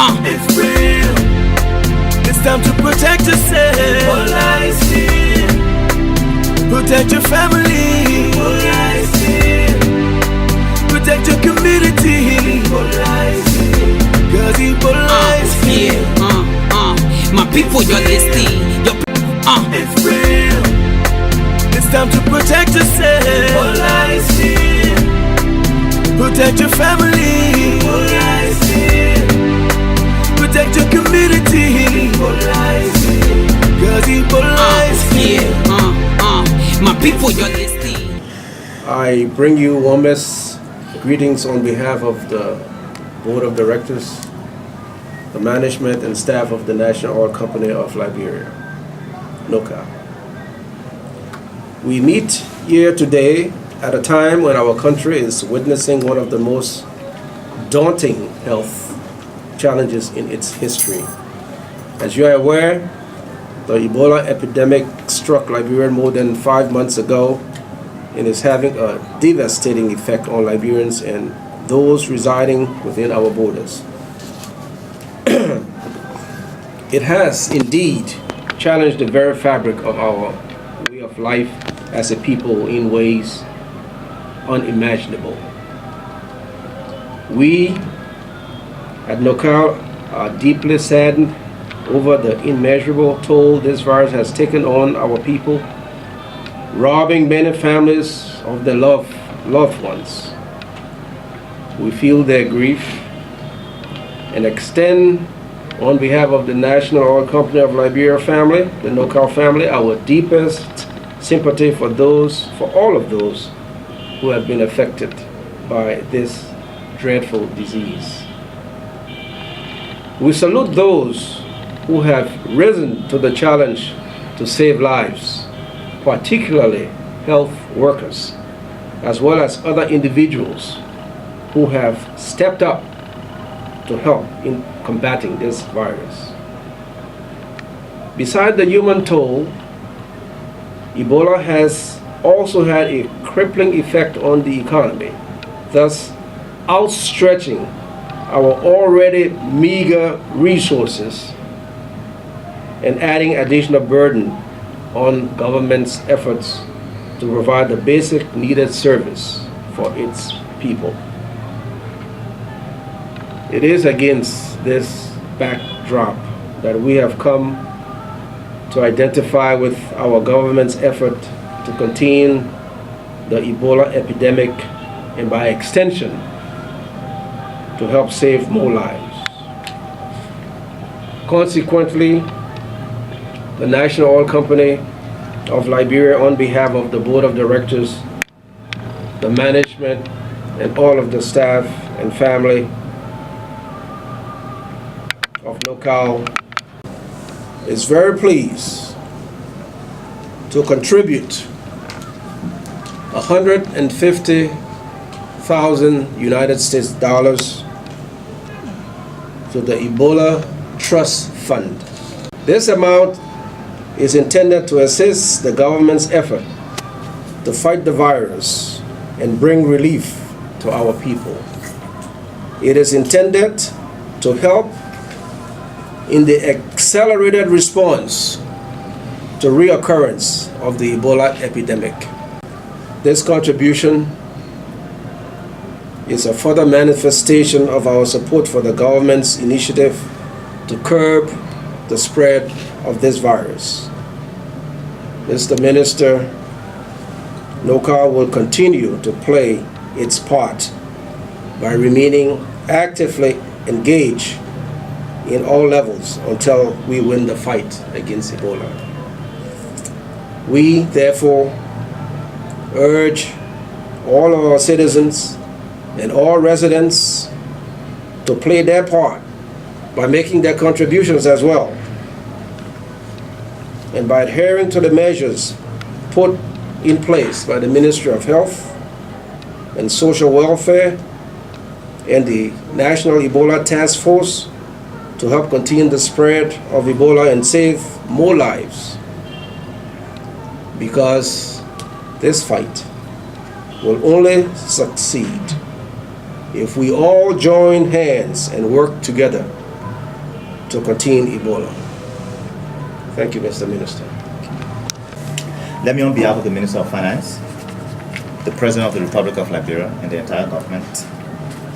It's real. It's time to protect yourself. Ebola is here. Protect your family. Ebola is here. Protect your community. Ebola is here. Cause Ebola is here. My people, you're listening. It's real. It's time to protect yourself. Ebola is here. Protect your family. Ebola is here. Protect your community. Ebola is here. Cause Ebola is here. My people, you're listening. I bring you warmest greetings on behalf of the Board of Directors, the management and staff of the National Oil Company of Liberia, Nocal. We meet here today at a time when our country is witnessing one of the most daunting health challenges in its history. As you are aware, the Ebola epidemic struck Liberia more than 5 months ago and is having a devastating effect on Liberians and those residing within our borders. It has indeed challenged the very fabric of our way of life as a people in ways unimaginable. We at Nocal are deeply saddened over the immeasurable toll this virus has taken on our people, robbing many families of their loved ones. We feel their grief and extend on behalf of the National Oil Company of Liberia family, the Nocal family, our deepest sympathy for all of those who have been affected by this dreadful disease. We salute those who have risen to the challenge to save lives, particularly health workers, as well as other individuals who have stepped up to help in combating this virus. Besides the human toll, Ebola has also had a crippling effect on the economy, thus outstretching our already meager resources and adding additional burden on government's efforts to provide the basic needed service for its people. It is against this backdrop that we have come to identify with our government's effort to contain the Ebola epidemic and by extension to help save more lives. Consequently, the National Oil Company of Liberia, on behalf of the Board of Directors, the management, and all of the staff and family of Nocal, is very pleased to contribute $150,000 United States dollars to the Ebola Trust Fund. This amount is intended to assist the government's effort to fight the virus and bring relief to our people. It is intended to help in the accelerated response to reoccurrence of the Ebola epidemic. This contribution is a further manifestation of our support for the government's initiative to curb the spread of this virus. Mr. Minister, Nocal will continue to play its part by remaining actively engaged in all levels until we win the fight against Ebola. We, therefore, urge all of our citizens and all residents to play their part by making their contributions as well, and by adhering to the measures put in place by the Ministry of Health and Social Welfare and the National Ebola Task Force to help contain the spread of Ebola and save more lives, because this fight will only succeed if we all join hands and work together to contain Ebola. Thank you, Mr. Minister. Let me, on behalf of the Minister of Finance, the President of the Republic of Liberia, and the entire government,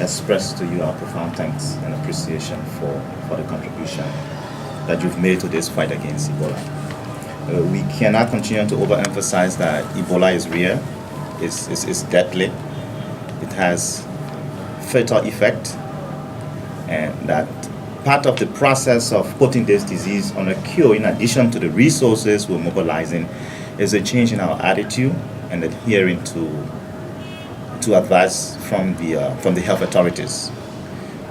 express to you our profound thanks and appreciation for the contribution that you've made to this fight against Ebola. We cannot continue to overemphasize that Ebola is real, it's deadly, it has fatal effect, and that part of the process of putting this disease on a cure, in addition to the resources we're mobilizing, is a change in our attitude and adhering to advice from the health authorities.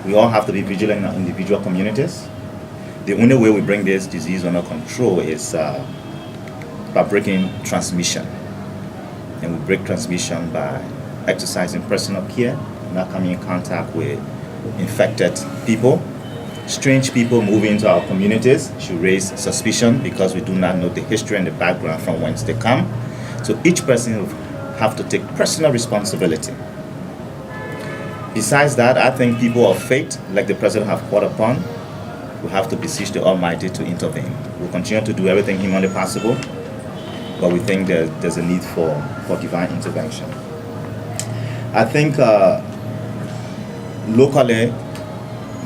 We all have to be vigilant in our individual communities. The only way we bring this disease under control is by breaking transmission. And we break transmission by exercising personal care, not coming in contact with infected people. Strange people moving into our communities should raise suspicion because we do not know the history and the background from whence they come. So each person will have to take personal responsibility. Besides that, I think people of faith, like the President have called upon, will have to beseech the Almighty to intervene. We'll continue to do everything humanly possible, but we think there's a need for divine intervention. I think locally,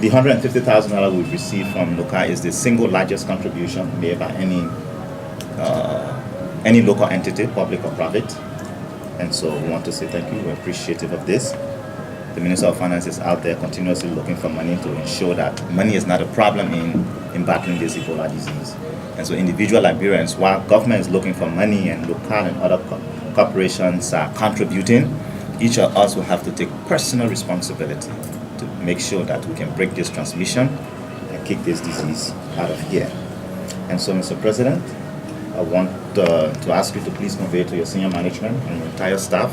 the $150,000 we've received from Nocal is the single largest contribution made by any local entity, public or private. And so we want to say thank you. We're appreciative of this. The Minister of Finance is out there continuously looking for money to ensure that money is not a problem in battling this Ebola disease. And so individual Liberians, while government is looking for money and Nocal and other corporations are contributing, each of us will have to take personal responsibility to make sure that we can break this transmission and kick this disease out of here. And so, Mr. President, I want to ask you to please convey to your senior management and your entire staff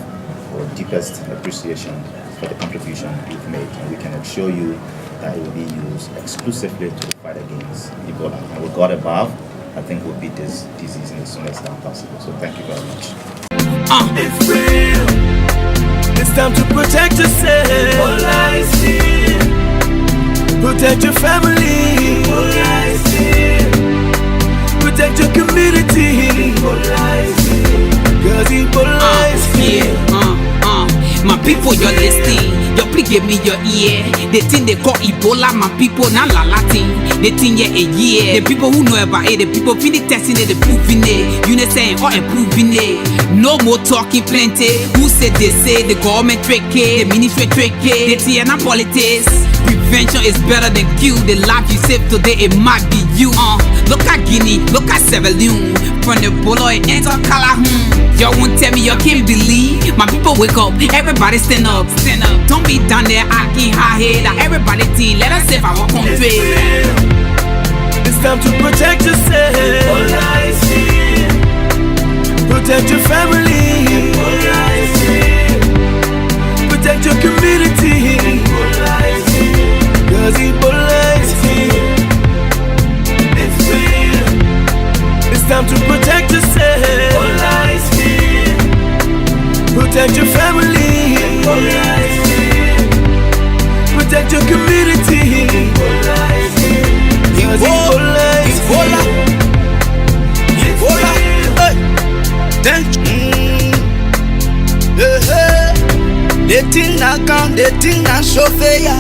our deepest appreciation for the contribution you've made. And we can assure you that it will be used exclusively to fight against Ebola. And with God above, I think we'll beat this disease in the soonest time possible. So thank you very much. It's real. It's time to protect yourself. Ebola is here. Protect your family. Ebola is here. Protect your community. Ebola is here. Cause Ebola is here. My people, you're listening. Your please give me your ear. The thing they call Ebola, my people, not la Latin. The thing, yeah, a year. The people who know about it, the people finish testing it, the proving it. You know, saying, or improving it. No more talking plenty. Who said they say the government trick it, the ministry trick it, the TNA politics. Prevention is better than cure. The life you save today, it might be you. Look at Guinea, look at Sierra Leone. From the Ebola and enter Calhoun. Y'all won't tell me you can't believe. My people wake up, everybody stand up, stand up. Don't be down there acting high head. Everybody team, let us save our country. It's time to protect yourself. Ebola is here. Protect your family. Ebola is here. Protect your community. Ebola is here. Cause Ebola is here. It's real. It's time to protect yourself. Ebola is here. Protect your family. Ebola is here. Protect your community. Ebola is here. Ebola is Ebola. here. Ebola. Hey. Thank you. The thing I come, the thing I show for ya.